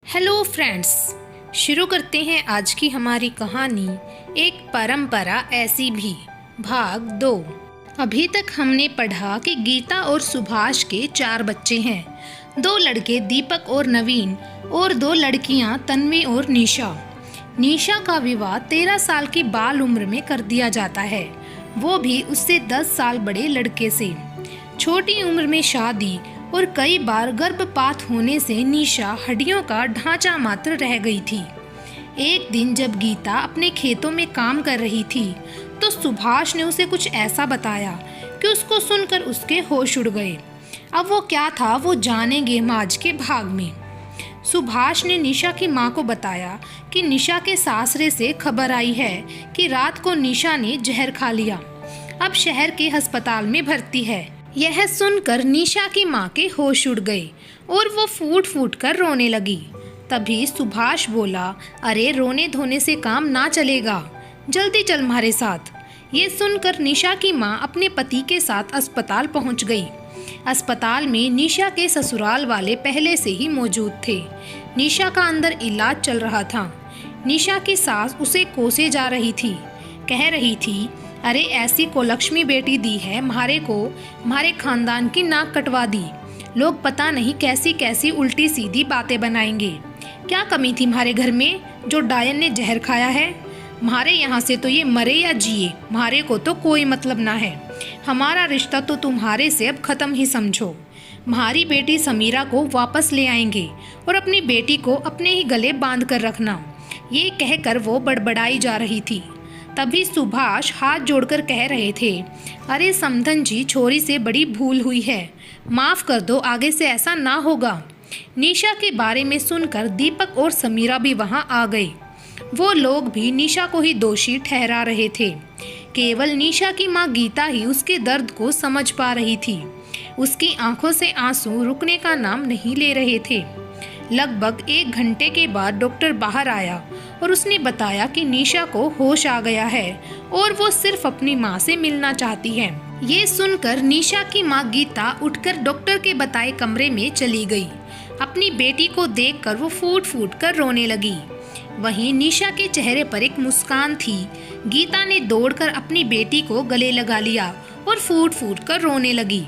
Hello friends, शुरू करते हैं आज की हमारी कहानी एक परंपरा ऐसी भी भाग 2। अभी तक हमने पढ़ा कि गीता और सुभाष के 4 बच्चे हैं। 2 लड़के दीपक और नवीन और 2 लड़कियां तन्वी और निशा। निशा का विवाह 13 साल की बाल उम्र में कर दिया जाता है, वो भी उससे 10 साल बड़े लड़के से। छोटी उम्र में शादी और कई बार गर्भपात होने से निशा हड्डियों का ढांचा मात्र रह गई थी। एक दिन जब गीता अपने खेतों में काम कर रही थी तो सुभाष ने उसे कुछ ऐसा बताया कि उसको सुनकर उसके होश उड़ गए। अब वो क्या था वो जानेंगे हम आज के भाग में। सुभाष ने निशा की मां को बताया कि निशा के सासरे से खबर आई है कि रात को निशा ने जहर खा लिया, अब शहर के अस्पताल में भर्ती है। यह सुनकर निशा की मां के होश उड़ गए और वो फूट फूट कर रोने लगी। तभी सुभाष बोला, अरे रोने धोने से काम ना चलेगा, जल्दी चल हमारे साथ। ये सुनकर निशा की मां अपने पति के साथ अस्पताल पहुंच गई। अस्पताल में निशा के ससुराल वाले पहले से ही मौजूद थे। निशा का अंदर इलाज चल रहा था। निशा की सास उसे कोसे जा रही थी, कह रही थी, अरे ऐसी को लक्ष्मी बेटी दी है हमारे खानदान की नाक कटवा दी। लोग पता नहीं कैसी कैसी उल्टी सीधी बातें बनाएंगे। क्या कमी थी हमारे घर में जो डायन ने जहर खाया है? हमारे यहाँ से तो ये मरे या जिए, हमारे को तो कोई मतलब ना है। हमारा रिश्ता तो तुम्हारे से अब खत्म ही समझो। हमारी बेटी समीरा को वापस ले आएंगे और अपनी बेटी को अपने ही गले बांध कर रखना। ये कहकर वो बड़बड़ाई जा रही थी। तभी सुभाष हाथ जोड़कर कह रहे थे, अरे समधन जी, छोरी से बड़ी भूल हुई है, माफ़ कर दो, आगे से ऐसा ना होगा। निशा के बारे में सुनकर दीपक और समीरा भी वहां आ गए। वो लोग भी निशा को ही दोषी ठहरा रहे थे। केवल निशा की मां गीता ही उसके दर्द को समझ पा रही थी। उसकी आंखों से आंसू रुकने का नाम नहीं ले रहे थे। लगभग 1 घंटे के बाद डॉक्टर बाहर आया और उसने बताया कि निशा को होश आ गया है और वो सिर्फ अपनी माँ से मिलना चाहती है। ये सुनकर निशा की माँ गीता उठकर डॉक्टर के बताए कमरे में चली गई। अपनी बेटी को देखकर वो फूट फूट कर रोने लगी। वहीं निशा के चेहरे पर एक मुस्कान थी। गीता ने दौड़कर अपनी बेटी को गले लगा लिया और फूट फूट कर रोने लगी।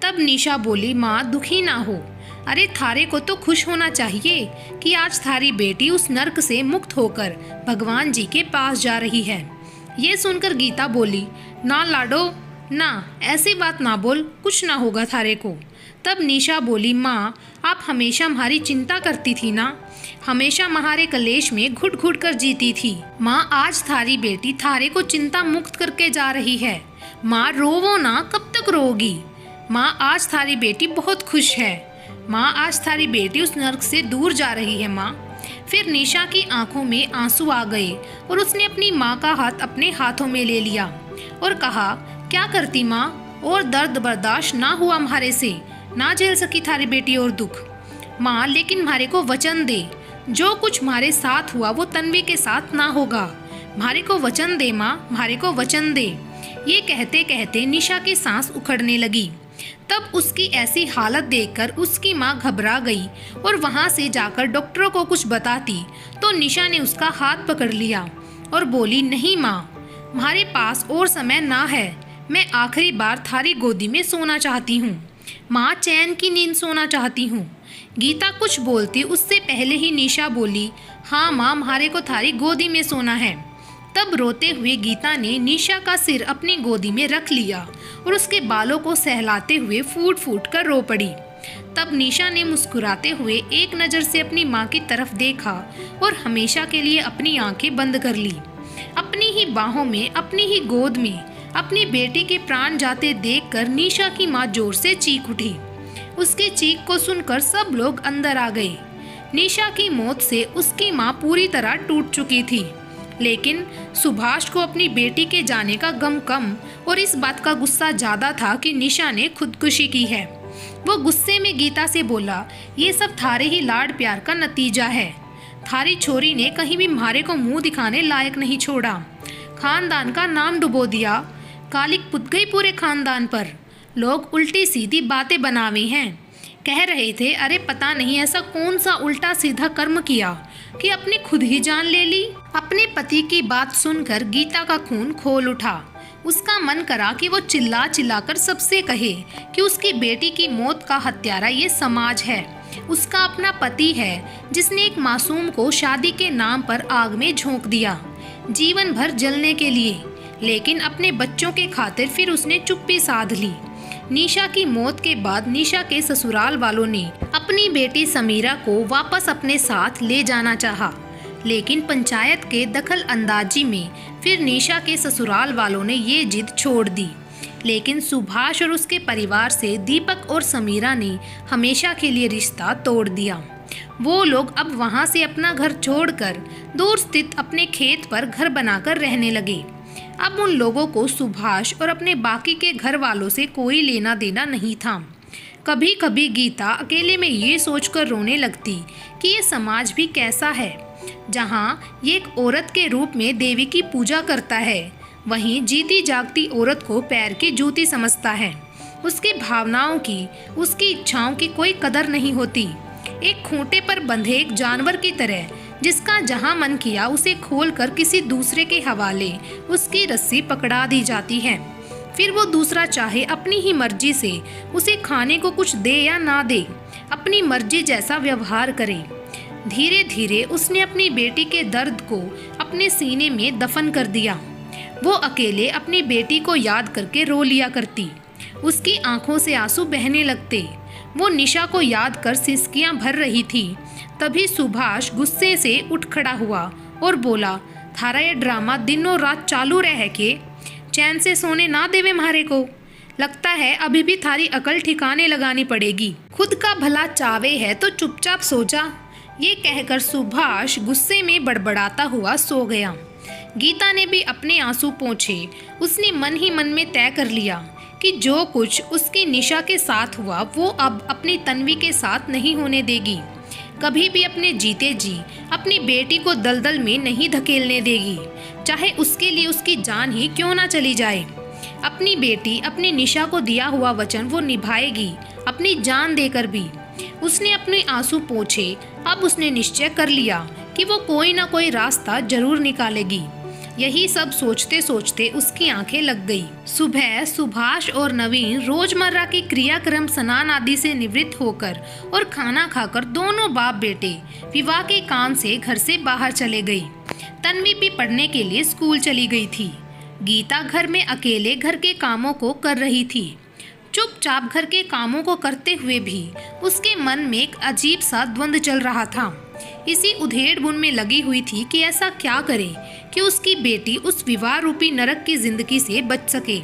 तब निशा बोली, माँ दुखी ना हो, अरे थारे को तो खुश होना चाहिए कि आज थारी बेटी उस नर्क से मुक्त होकर भगवान जी के पास जा रही है। ये सुनकर गीता बोली, ना लाडो ना, ऐसी बात ना बोल, कुछ ना होगा थारे को। तब निशा बोली, माँ आप हमेशा हमारी चिंता करती थी ना, हमेशा हमारे कलेश में घुट घुट कर जीती थी। माँ आज थारी बेटी थारे को चिंता मुक्त करके जा रही है। माँ रोवो ना, कब तक रोगी? माँ आज थारी बेटी बहुत खुश है। माँ आज थारी बेटी उस नर्क से दूर जा रही है। माँ। फिर निशा की आंखों में आंसू आ गए और उसने अपनी माँ का हाथ अपने हाथों में ले लिया और कहा, क्या करती माँ, और दर्द बर्दाश्त ना हुआ हमारे से, ना झेल सकी थारी बेटी और दुख। माँ लेकिन हमारे को वचन दे, जो कुछ हमारे साथ हुआ वो तन्वी के साथ ना होगा। हमारे को वचन दे माँ, हमारे को वचन दे। ये कहते कहते निशा की सांस उखड़ने लगी। तब उसकी ऐसी हालत देखकर उसकी माँ घबरा गई और वहां से जाकर डॉक्टरों को कुछ बताती तो निशा ने उसका हाथ पकड़ लिया और बोली, नहीं माँ, हमारे पास और समय ना है, मैं आखिरी बार थारी गोदी में सोना चाहती हूँ। माँ चैन की नींद सोना चाहती हूँ। गीता कुछ बोलती उससे पहले ही निशा बोली, हाँ माँ, हमारे को थारी गोदी में सोना है। तब रोते हुए गीता ने निशा का सिर अपनी गोदी में रख लिया और उसके बालों को सहलाते हुए फूट फूट कर रो पड़ी। तब निशा ने मुस्कुराते हुए एक नज़र से अपनी माँ की तरफ देखा और हमेशा के लिए अपनी आंखें बंद कर ली। अपनी ही बाहों में, अपनी ही गोद में अपनी बेटी के प्राण जाते देखकर निशा की माँ जोर से चीख उठी। उसकी चीख को सुनकर सब लोग अंदर आ गए। निशा की मौत से उसकी माँ पूरी तरह टूट चुकी थी, लेकिन सुभाष को अपनी बेटी के जाने का गम कम और इस बात का गुस्सा ज्यादा था कि निशा ने खुदकुशी की है। वो गुस्से में गीता से बोला, ये सब थारे ही लाड प्यार का नतीजा है। थारी छोरी ने कहीं भी हमारे को मुंह दिखाने लायक नहीं छोड़ा, खानदान का नाम डुबो दिया, कालिक पुत गई पूरे खानदान पर। लोग उल्टी सीधी बातें बनावे हैं। कह रहे थे, अरे पता नहीं ऐसा कौन सा उल्टा सीधा कर्म किया कि अपनी खुद ही जान ले ली। अपने पति की बात सुनकर गीता का खून खोल उठा। उसका मन करा कि वो चिल्ला चिल्लाकर सबसे कहे कि उसकी बेटी की मौत का हत्यारा ये समाज है, उसका अपना पति है जिसने एक मासूम को शादी के नाम पर आग में झोंक दिया, जीवन भर जलने के लिए। लेकिन अपने बच्चों के खातिर फिर उसने चुप्पी साध ली। निशा की मौत के बाद निशा के ससुराल वालों ने अपनी बेटी समीरा को वापस अपने साथ ले जाना चाहा, लेकिन पंचायत के दखल अंदाजी में फिर निशा के ससुराल वालों ने ये जिद छोड़ दी। लेकिन सुभाष और उसके परिवार से दीपक और समीरा ने हमेशा के लिए रिश्ता तोड़ दिया। वो लोग अब वहाँ से अपना घर छोड़कर दूर स्थित अपने खेत पर घर बनाकर रहने लगे। अब उन लोगों को सुभाष और अपने बाकी के घर वालों से कोई लेना देना नहीं था। कभी कभी गीता अकेले में ये सोचकर रोने लगती कि ये समाज भी कैसा है, जहाँ ये एक औरत के रूप में देवी की पूजा करता है, वहीं जीती जागती औरत को पैर की जूती समझता है। उसकी भावनाओं की, उसकी इच्छाओं की कोई कदर नहीं होती। एक खूंटे पर बंधे एक जानवर की तरह जिसका जहां मन किया उसे खोलकर किसी दूसरे के हवाले उसकी रस्सी पकड़ा दी जाती है। फिर वो दूसरा चाहे अपनी ही मर्जी से उसे खाने को कुछ दे या ना दे, अपनी मर्जी जैसा व्यवहार करे। धीरे धीरे उसने अपनी बेटी के दर्द को अपने सीने में दफन कर दिया। वो अकेले अपनी बेटी को याद करके रो लिया करती। उसकी आंखों से आंसू बहने लगते। वो निशा को याद कर सिसकियां भर रही थी। तभी सुभाष गुस्से से उठ खड़ा हुआ और बोला, थारा ये ड्रामा दिनों रात चालू रह के चैन से सोने ना देवे म्हारे को। लगता है अभी भी थारी अकल ठिकाने लगानी पड़ेगी। खुद का भला चावे है तो चुपचाप सो जा। ये कहकर सुभाष गुस्से में बड़बड़ाता हुआ सो गया। गीता ने भी अपने आंसू पोंछे। उसने मन ही मन में तय कर लिया कि जो कुछ उसकी निशा के साथ हुआ वो अब अपनी तन्वी के साथ नहीं होने देगी। कभी भी अपने जीते जी अपनी बेटी को दलदल में नहीं धकेलने देगी, चाहे उसके लिए उसकी जान ही क्यों ना चली जाए। अपनी बेटी, अपनी निशा को दिया हुआ वचन वो निभाएगी, अपनी जान देकर भी। उसने अपने आंसू पोंछे। अब उसने निश्चय कर लिया कि वो कोई ना कोई रास्ता जरूर निकालेगी। यही सब सोचते सोचते उसकी आंखें लग गई। सुबह सुभाष और नवीन रोजमर्रा के क्रियाक्रम, स्नान आदि से निवृत्त होकर और खाना खाकर दोनों बाप बेटे विवाह के काम से घर से बाहर चले गई। तन्वी भी पढ़ने के लिए स्कूल चली गई थी। गीता घर में अकेले घर के कामों को कर रही थी। चुपचाप घर के कामों को करते हुए भी उसके मन में एक अजीब सा द्वंद्व चल रहा था। इसी उधेड़-बुन में लगी हुई थी कि ऐसा क्या करे कि उसकी बेटी उस विवाह रूपी नरक की जिंदगी से बच सके।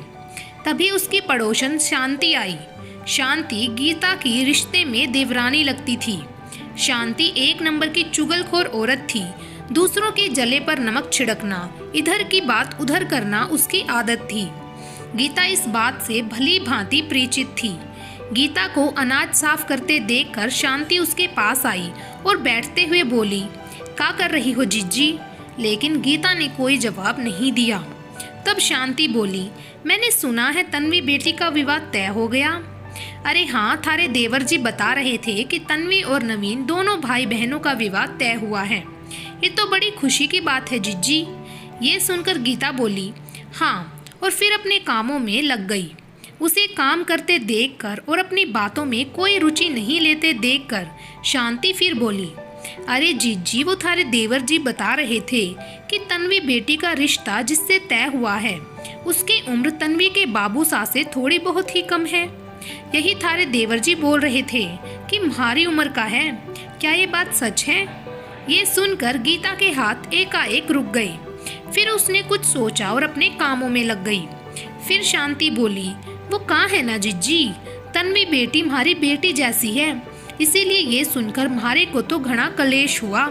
तभी उसकी पड़ोसन शांति आई। शांति गीता की रिश्ते में देवरानी लगती थी। शांति एक नंबर की चुगलखोर औरत थी। दूसरों के जले पर नमक छिड़कना, इधर की बात उधर करना उसकी आदत थी। गीता इस बात से भली भांति परिचित थी। गीता को अनाज साफ करते देखकर शांति उसके पास आई और बैठते हुए बोली, क्या कर रही हो जीजी? लेकिन गीता ने कोई जवाब नहीं दिया। तब शांति बोली, मैंने सुना है तन्वी बेटी का विवाह तय हो गया। अरे हाँ, थारे देवर जी बता रहे थे कि तन्वी और नवीन दोनों भाई बहनों का विवाह तय हुआ है। ये तो बड़ी खुशी की बात है जीजी। ये सुनकर गीता बोली, हाँ, और फिर अपने कामों में लग गई। उसे काम करते देखकर और अपनी बातों में कोई रुचि नहीं लेते देखकर शांति फिर बोली, अरे जीजी, वो थारे देवर जी बता रहे थे कि तन्वी बेटी का रिश्ता जिससे तय हुआ है उसकी उम्र तन्वी के बाबू सा से थोड़ी बहुत ही कम है। यही थारे देवर जी बोल रहे थे कि तुम्हारी उम्र का है। क्या ये बात सच है? ये सुनकर गीता के हाथ एकाएक रुक गए। फिर उसने कुछ सोचा और अपने कामों में लग गई। फिर शांति बोली, वो कहाँ है ना जीजी, तन्वी बेटी हमारी बेटी जैसी है। इसीलिए ये सुनकर म्हारे को तो घना कलेश हुआ,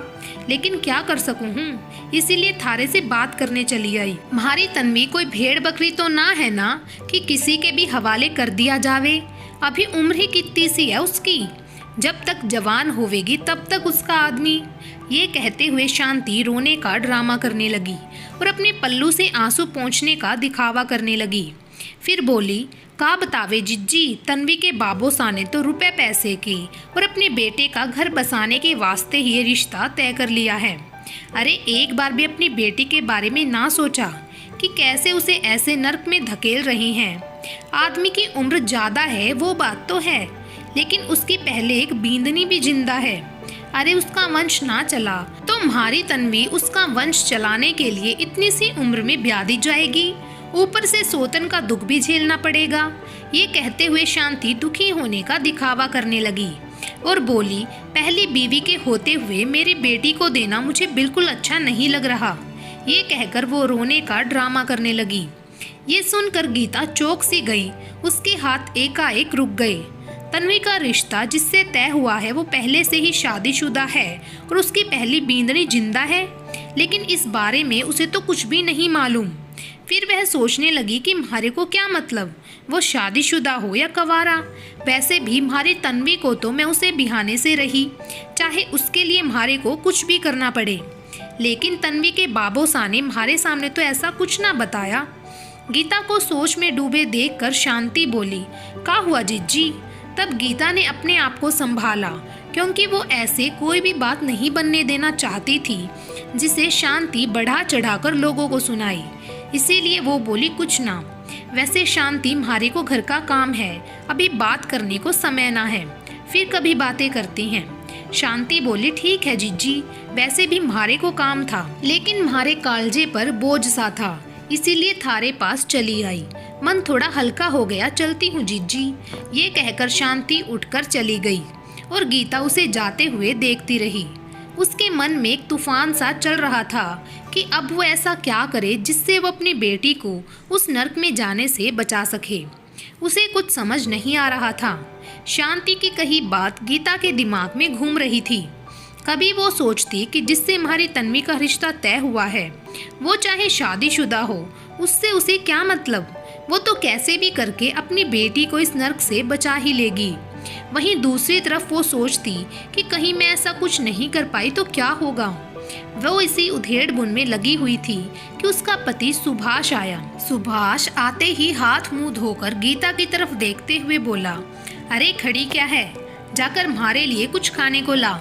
लेकिन क्या कर सकूं हूँ, इसीलिए थारे से बात करने चली आई। म्हारी तन्वी कोई भेड़ बकरी तो ना है ना कि किसी के भी हवाले कर दिया जावे। अभी उम्र ही कितनी सी है उसकी, जब तक जवान होवेगी तब तक उसका आदमी। ये कहते हुए शांति रोने का ड्रामा करने लगी और अपने पल्लू से आंसू पोंछने का दिखावा करने लगी। फिर बोली, का बतावे जिज्जी, तन्वी के बाबोसा ने तो रुपए पैसे के और अपने बेटे का घर बसाने के वास्ते ही ये रिश्ता तय कर लिया है। अरे एक बार भी अपनी बेटी के बारे में ना सोचा कि कैसे उसे ऐसे नर्क में धकेल रही हैं। आदमी की उम्र ज़्यादा है वो बात तो है, लेकिन उसके पहले एक बींदनी भी जिंदा है। अरे उसका वंश ना चला तो हमारी तन्वी उसका वंश चलाने के लिए इतनी सी उम्र में ब्याह दी जाएगी, ऊपर से सोतन का दुख भी झेलना पड़ेगा। ये कहते हुए शांति दुखी होने का दिखावा करने लगी और बोली, पहली बीवी के होते हुए मेरी बेटी को देना मुझे बिल्कुल अच्छा नहीं लग रहा। ये कहकर वो रोने का ड्रामा करने लगी। ये सुनकर गीता चौंक सी गई, उसके हाथ एकाएक रुक गए। तन्वी का रिश्ता जिससे तय हुआ है वो पहले से ही शादीशुदा है और उसकी पहली बींदनी जिंदा है, लेकिन इस बारे में उसे तो कुछ भी नहीं मालूम। फिर वह सोचने लगी कि म्हारे को क्या मतलब, वो शादीशुदा हो या कवारा। वैसे भी म्हारी तन्वी को तो मैं उसे बिहाने से रही, चाहे उसके लिए म्हारे को कुछ भी करना पड़े। लेकिन तन्वी के बाबोसा ने म्हारे सामने तो ऐसा कुछ ना बताया। गीता को सोच में डूबे देखकर शांति बोली, का हुआ जिज्जी? तब गीता ने अपने आप को संभाला, क्योंकि वो ऐसे कोई भी बात नहीं बनने देना चाहती थी जिसे शांति बढ़ा चढ़ाकर लोगों को सुनाई। इसीलिए वो बोली, कुछ ना। वैसे शांति म्हारे को घर का काम है, अभी बात करने को समय ना है, फिर कभी बातें करती हैं। शांति बोली, ठीक है जिज्जी, वैसे भी म्हारे को काम था, लेकिन म्हारे कालजे पर बोझ सा था, इसीलिए थारे पास चली आई। मन थोड़ा हल्का हो गया, चलती हूँ जिज्जी। ये कहकर शांति उठकर चली गई और गीता उसे जाते हुए देखती रही। उसके मन में एक तूफान सा चल रहा था कि अब वो ऐसा क्या करे जिससे वो अपनी बेटी को उस नर्क में जाने से बचा सके। उसे कुछ समझ नहीं आ रहा था। शांति की कही बात गीता के दिमाग में घूम रही थी। कभी वो सोचती कि जिससे हमारी तन्वी का रिश्ता तय हुआ है वो चाहे शादीशुदा हो, उससे उसे क्या मतलब, वो तो कैसे भी करके अपनी बेटी को इस नर्क से बचा ही लेगी। वहीं दूसरी तरफ वो सोचती कि कहीं मैं ऐसा कुछ नहीं कर पाई तो क्या होगा। वो इसी उधेड़-बुन में लगी हुई थी कि उसका पति सुभाष आया। सुभाष आते ही हाथ मुंह धोकर गीता की तरफ देखते हुए बोला, अरे खड़ी क्या है, जाकर हमारे लिए कुछ खाने को ला।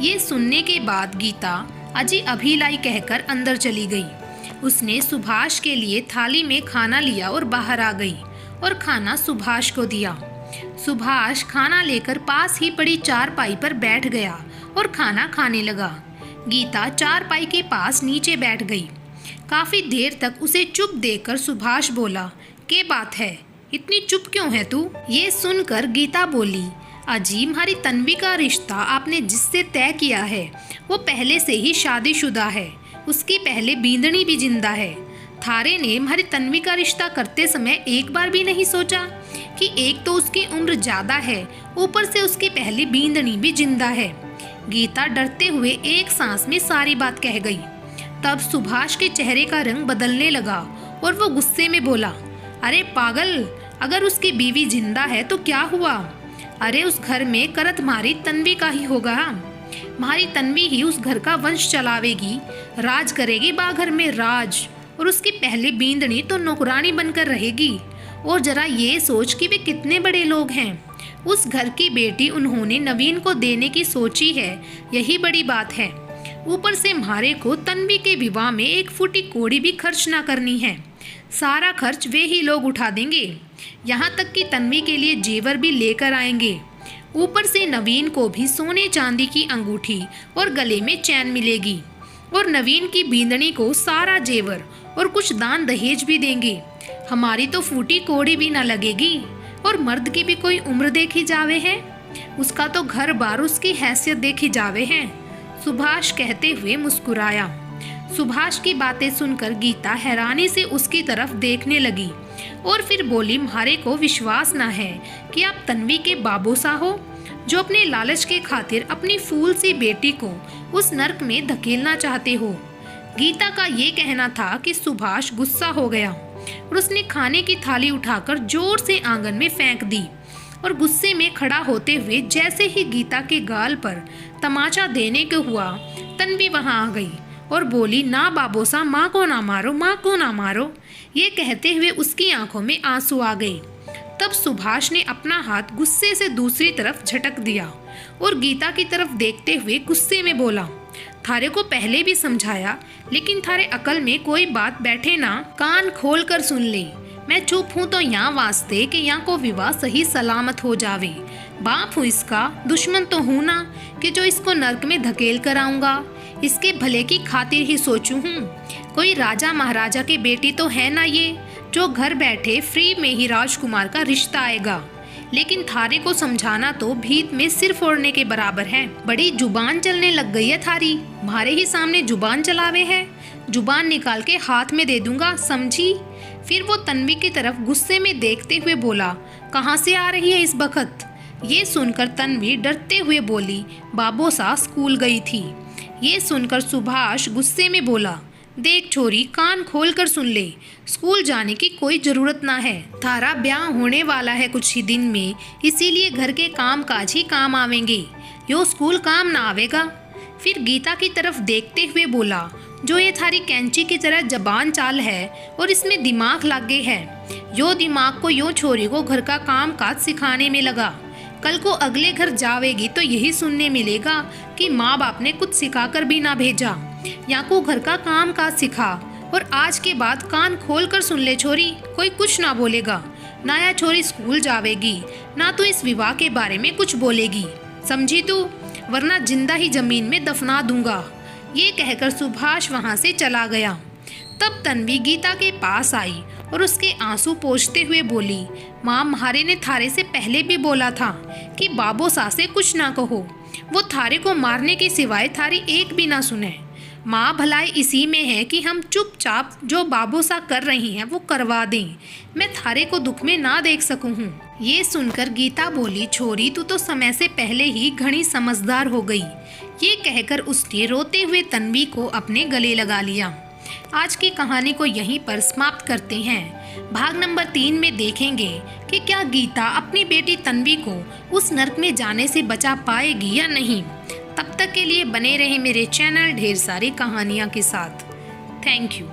ये सुनने के बाद गीता अजी अभी लाई कहकर अंदर चली गई। उसने सुभाष के लिए थाली में खाना लिया और बाहर आ गई और खाना सुभाष को दिया। सुभाष खाना लेकर पास ही पड़ी चारपाई पर बैठ गया और खाना खाने लगा। गीता चारपाई के पास नीचे बैठ गई। काफी देर तक उसे चुप देखकर सुभाष बोला, क्या बात है, इतनी चुप क्यों है तू? ये सुनकर गीता बोली, अजी हमारी तन्वी का रिश्ता आपने जिससे तय किया है वो पहले से ही शादीशुदा है, उसकी पहले बींदनी भी जिंदा है। थारे ने हमारी तन्वी का रिश्ता करते समय एक बार भी नहीं सोचा कि एक तो उसकी उम्र ज्यादा है, ऊपर से उसकी पहली बींदनी भी जिंदा है। गीता डरते हुए एक सांस में सारी बात कह गई। तब सुभाष के चेहरे का रंग बदलने लगा और वो गुस्से में बोला, अरे पागल, अगर उसकी बीवी जिंदा है तो क्या हुआ? अरे उस घर में करत मारी तन्वी का ही होगा। हमारी तन्वी ही उस घर का वंश चलावेगी, राज करेगी बाघर में राज, और उसकी पहली बींदनी तो नौकरानी बनकर रहेगी। और जरा ये सोच कि वे कितने बड़े लोग हैं। उस घर की बेटी उन्होंने नवीन को देने की सोची है, यही बड़ी बात है। ऊपर से हमारे को तन्वी के विवाह में एक फूटी कौड़ी भी खर्च ना करनी है, सारा खर्च वे ही लोग उठा देंगे। यहाँ तक कि तन्वी के लिए जेवर भी लेकर आएंगे। ऊपर से नवीन को भी सोने चांदी की अंगूठी और गले में चैन मिलेगी, और नवीन की बींदनी को सारा जेवर और कुछ दान दहेज भी देंगे। हमारी तो फूटी कौड़ी भी ना लगेगी, और मर्द की भी कोई उम्र देखी जावे है, उसका तो घर बार उसकी हैसियत देखी जावे है। सुभाष कहते हुए मुस्कुराया। सुभाष की बातें सुनकर गीता हैरानी से उसकी तरफ देखने लगी और फिर बोली, म्हारे को विश्वास ना है कि आप तन्वी के बाबोसा हो, जो अपने लालच के खातिर अपनी फूल सी बेटी को उस नर्क में धकेलना चाहते हो। गीता का ये कहना था कि सुभाष गुस्सा हो गया और उसने खाने की थाली उठाकर जोर से आंगन में फेंक दी, और गुस्से में खड़ा होते हुए जैसे ही गीता के गाल पर तमाचा देने को हुआ, तन्वी वहां आ गई और बोली, ना बाबोसा, माँ को ना मारो, माँ को ना मारो। ये कहते हुए उसकी आंखों में आंसू आ गए। तब सुभाष ने अपना हाथ गुस्से से दूसरी तरफ झटक दिया और गीता की तरफ देखते हुए गुस्से में बोला, थारे को पहले भी समझाया, लेकिन थारे अकल में कोई बात बैठे ना, कान खोल कर सुन ले। मैं चुप हूँ तो यहाँ वास्ते कि यहाँ को विवाह सही सलामत हो जावे। बाप हूँ इसका, दुश्मन तो हूँ ना कि जो इसको नर्क में धकेल कर आऊंगा। इसके भले की खातिर ही सोचू हूँ। कोई राजा महाराजा के बेटी तो है ना ये, जो घर बैठे फ्री में ही राजकुमार का रिश्ता आएगा। लेकिन थारे को समझाना तो भीत में सिर फोड़ने के बराबर है। बड़ी जुबान चलने लग गई है थारी, हमारे ही सामने जुबान चलावे है। जुबान निकाल के हाथ में दे दूंगा, समझी। फिर वो तन्वी की तरफ गुस्से में देखते हुए बोला, कहाँ से आ रही है इस बखत। ये सुनकर तन्वी डरते हुए बोली, बाबोसा स्कूल गई थी। ये सुनकर सुभाष गुस्से में बोला, देख छोरी, कान खोल कर सुन ले, स्कूल जाने की कोई जरूरत ना है। थारा ब्याह होने वाला है कुछ ही दिन में, इसीलिए घर के काम काज ही काम आवेंगे, यो स्कूल काम ना आवेगा। फिर गीता की तरफ देखते हुए बोला, जो ये थारी कैंची की तरह जबान चाल है और इसमें दिमाग लागे है, यो दिमाग को यो छोरी को घर का काम काज सिखाने में लगा। कल को अगले घर जावेगी तो यही सुनने मिलेगा कि माँ बाप ने कुछ सिखाकर भी ना भेजा, या को घर का काम काज सिखा। और आज के बाद कान खोल कर सुन ले छोरी, कोई कुछ ना बोलेगा, ना या छोरी स्कूल जावेगी, ना तो इस विवाह के बारे में कुछ बोलेगी, समझी तू, वरना जिंदा ही जमीन में दफना दूंगा। ये कहकर सुभाष वहां से चला गया। तब तन्वी गीता के पास आई और उसके आंसू पोंछते हुए बोली, माँ, म्हारे ने थारे से पहले भी बोला था कि बाबोसा से कुछ ना कहो, वो थारे को मारने के सिवाय थारी एक भी ना सुने। माँ, भलाई इसी में है कि हम चुपचाप जो बाबोसा कर रही हैं वो करवा दें, मैं थारे को दुख में ना देख सकूं हूँ। ये सुनकर गीता बोली, छोरी, तू तो समय से पहले ही घनी समझदार हो गई। ये कहकर उसने रोते हुए तन्वी को अपने गले लगा लिया। आज की कहानी को यहीं पर समाप्त करते हैं। भाग नंबर 3 में देखेंगे कि क्या गीता अपनी बेटी तन्वी को उस नर्क में जाने से बचा पाएगी या नहीं। तब तक के लिए बने रहे मेरे चैनल ढेर सारी कहानियाँ के साथ। Thank you.